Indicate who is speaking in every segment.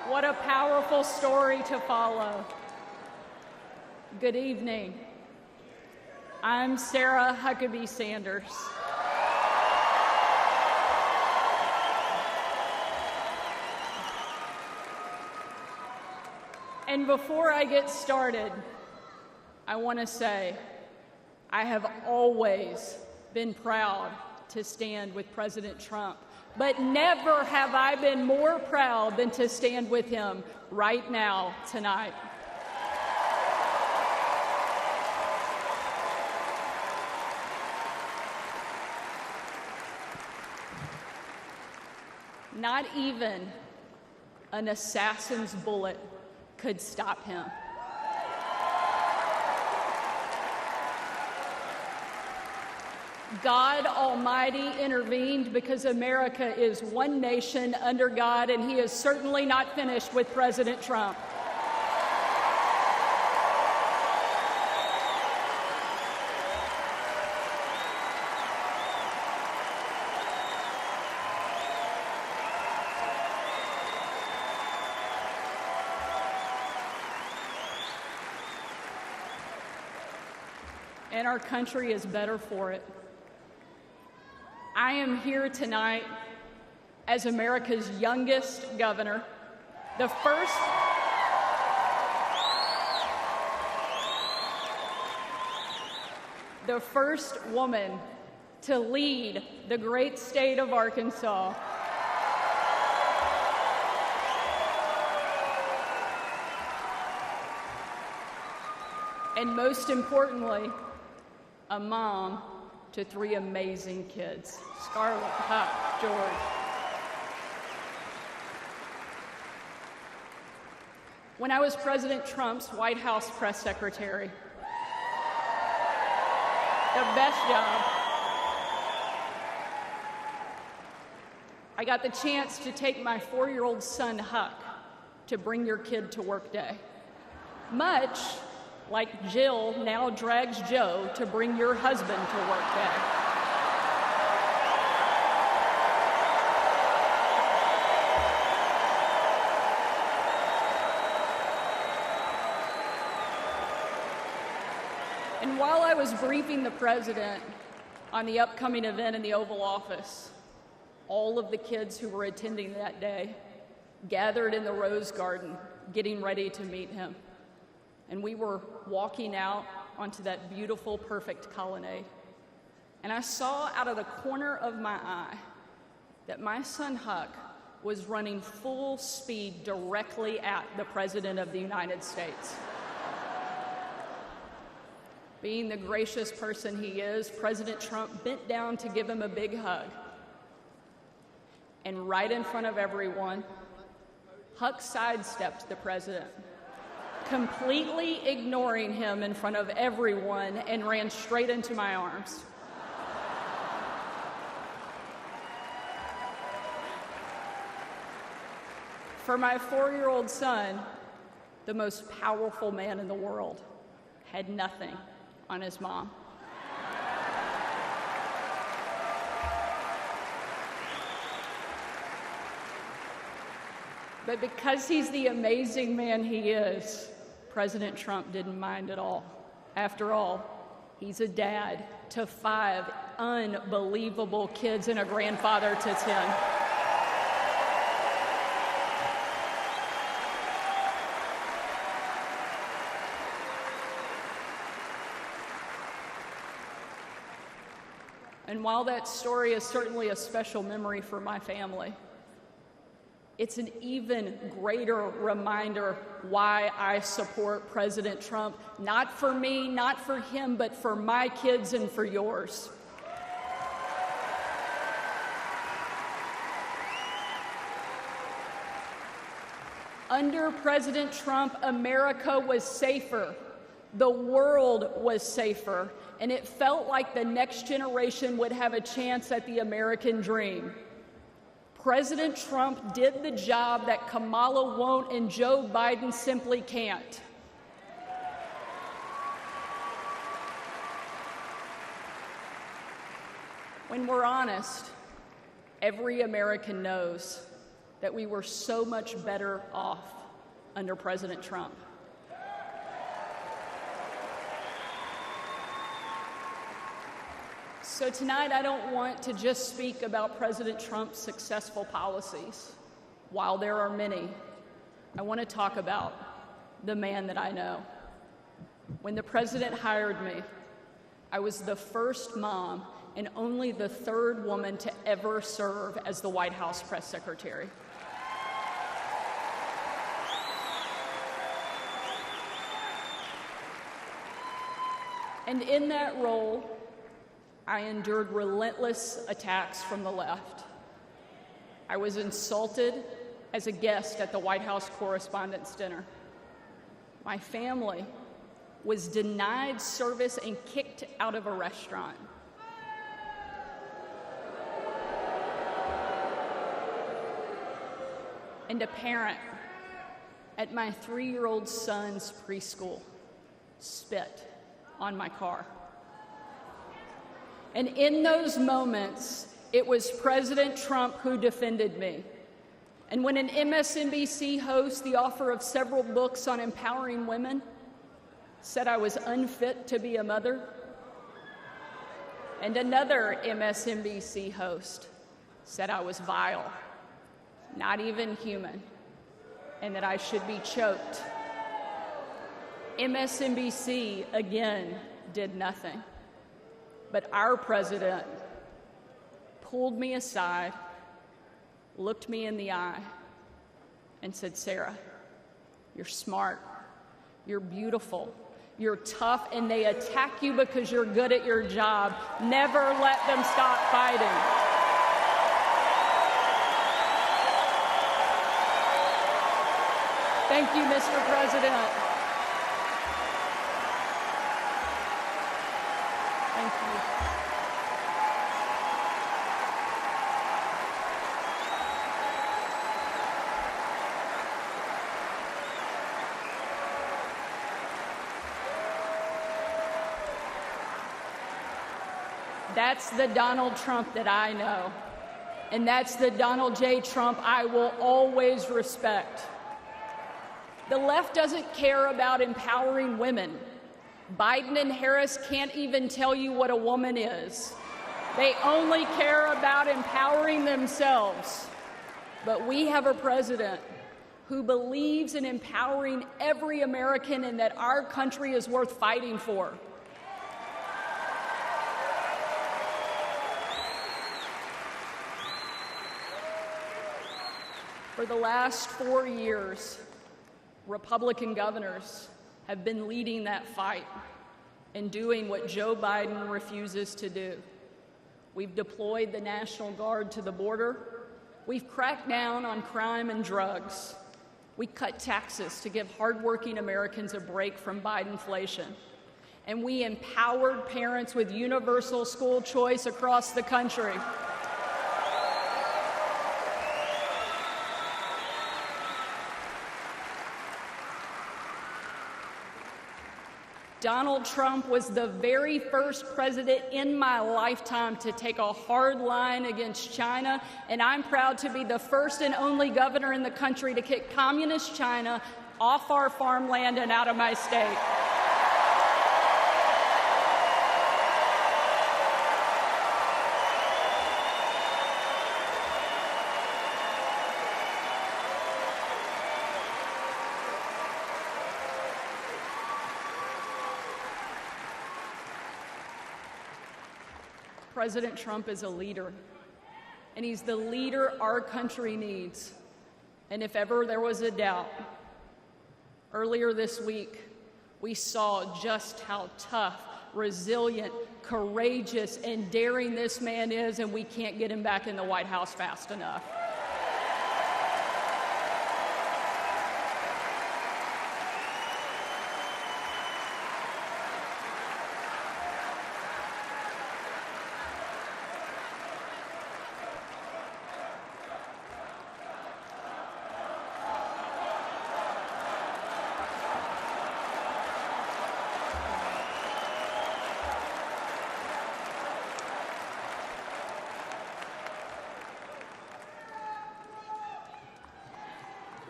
Speaker 1: What a powerful story to follow. Good evening. I'm Sarah Huckabee Sanders. And before I get started, I want to say I have always been proud to stand with President Trump, but never have I been more proud than to stand with him right now, tonight. Not even an assassin's bullet could stop him. God Almighty intervened because America is one nation under God, and He is certainly not finished with President Trump. And our country is better for it. I am here tonight as America's youngest governor, the first woman to lead the great state of Arkansas. And most importantly, a mom to 3 amazing kids, Scarlett, Huck, George. When I was President Trump's White House press secretary, the best job, I got the chance to take my 4-year-old son, Huck, to Bring Your Kid to Work Day. Much like Jill now drags Joe to Bring Your Husband to Work Day. And while I was briefing the president on the upcoming event in the Oval Office, all of the kids who were attending that day gathered in the Rose Garden, getting ready to meet him. And we were walking out onto that beautiful, perfect colonnade. And I saw out of the corner of my eye that my son Huck was running full speed directly at the President of the United States. Being the gracious person he is, President Trump bent down to give him a big hug. And right in front of everyone, Huck sidestepped the president, completely ignoring him in front of everyone, and ran straight into my arms. For my 4-year-old son, the most powerful man in the world had nothing on his mom. But because he's the amazing man he is, President Trump didn't mind at all. After all, he's a dad to 5 unbelievable kids and a grandfather to 10. And while that story is certainly a special memory for my family, it's an even greater reminder why I support President Trump, not for me, not for him, but for my kids and for yours. Under President Trump, America was safer, the world was safer, and it felt like the next generation would have a chance at the American dream. President Trump did the job that Kamala won't and Joe Biden simply can't. When we're honest, every American knows that we were so much better off under President Trump. So tonight, I don't want to just speak about President Trump's successful policies. While there are many, I want to talk about the man that I know. When the president hired me, I was the first mom and only the third woman to ever serve as the White House press secretary. And in that role, I endured relentless attacks from the left. I was insulted as a guest at the White House Correspondents' Dinner. My family was denied service and kicked out of a restaurant. And a parent at my 3-year-old son's preschool spit on my car. And in those moments, it was President Trump who defended me. And when an MSNBC host, the author of several books on empowering women, said I was unfit to be a mother, and another MSNBC host said I was vile, not even human, and that I should be choked, MSNBC again did nothing. But our president pulled me aside, looked me in the eye, and said, "Sarah, you're smart, you're beautiful, you're tough, and they attack you because you're good at your job. Never let them stop fighting." Thank you, Mr. President. Thank you. That's the Donald Trump that I know. And that's the Donald J. Trump I will always respect. The left doesn't care about empowering women. Biden and Harris can't even tell you what a woman is. They only care about empowering themselves. But we have a president who believes in empowering every American and that our country is worth fighting for. For the last 4 years, Republican governors have been leading that fight and doing what Joe Biden refuses to do. We've deployed the National Guard to the border. We've cracked down on crime and drugs. We cut taxes to give hardworking Americans a break from Bidenflation. And we empowered parents with universal school choice across the country. Donald Trump was the very first president in my lifetime to take a hard line against China, and I'm proud to be the first and only governor in the country to kick communist China off our farmland and out of my state. President Trump is a leader, and he's the leader our country needs. And if ever there was a doubt, earlier this week, we saw just how tough, resilient, courageous, and daring this man is, and we can't get him back in the White House fast enough.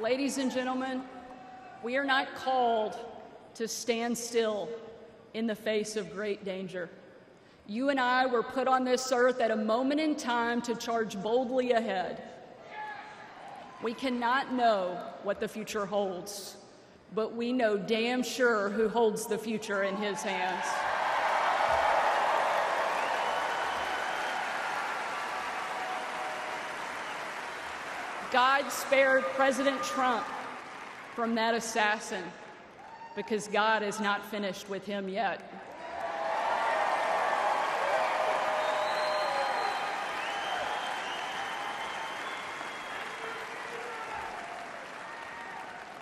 Speaker 1: Ladies and gentlemen, we are not called to stand still in the face of great danger. You and I were put on this earth at a moment in time to charge boldly ahead. We cannot know what the future holds, but we know damn sure who holds the future in his hands. God spared President Trump from that assassin because God is not finished with him yet.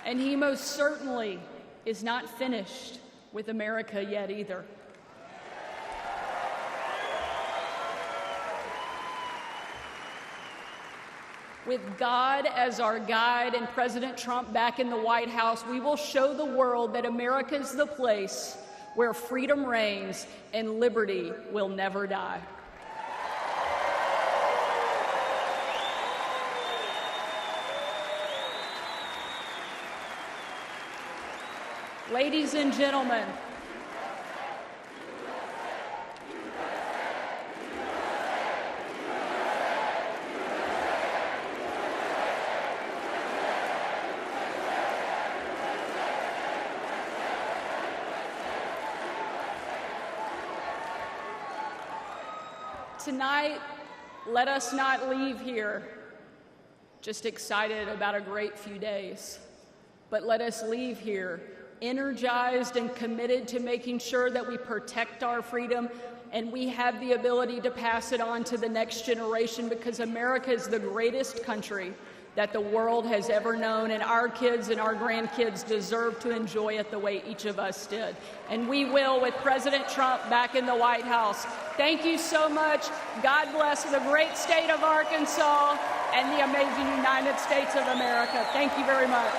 Speaker 1: And he most certainly is not finished with America yet either. With God as our guide and President Trump back in the White House, we will show the world that America is the place where freedom reigns and liberty will never die. Ladies and gentlemen, tonight, let us not leave here just excited about a great few days, but let us leave here energized and committed to making sure that we protect our freedom and we have the ability to pass it on to the next generation, because America is the greatest country that the world has ever known, and our kids and our grandkids deserve to enjoy it the way each of us did. And we will with President Trump back in the White House. Thank you so much. God bless the great state of Arkansas and the amazing United States of America. Thank you very much.